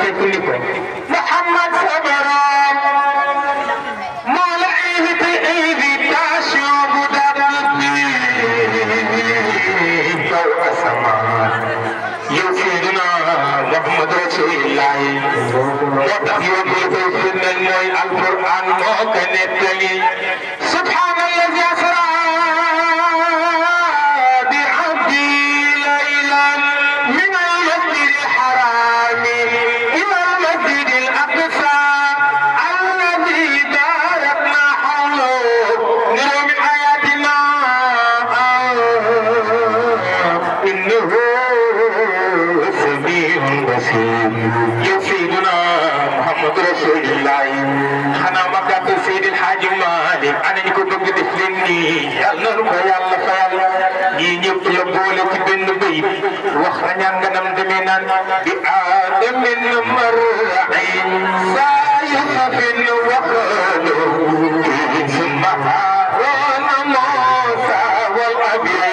فيكم محمد صبرام مولا ايدي ايدي تاشو بدربي فوق السماء يوفينا محمد رسول الله وتحيي بيتنا الموي القران موكنتني سبحان الذي اسرى يفيدنا محمد رسول الله خنا مكة سيد الحاج مالك أنا نكو بغي دفلني يالنا نكو يالا فيال ñi ñepp la boole ci benn bay wax na ñanganam demé nan bi adamin mar'in sayfin waqalu summa harana musa wal abid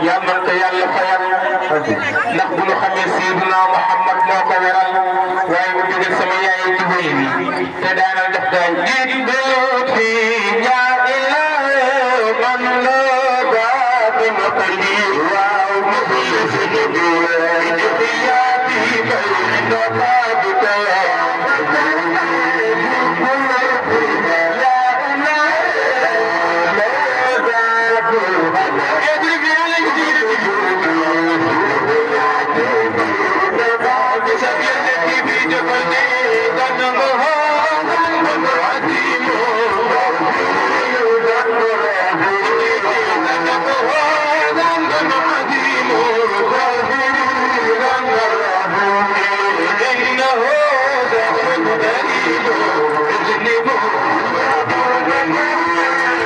يا من يلا خير نحن خمي سيدنا محمد موكو ورال واي مجد سميا يتبيني تدانا دفدان جد في يا إله من لا باب مقلي واو مخلص نبوي نبياتي بين بابك إنه ذا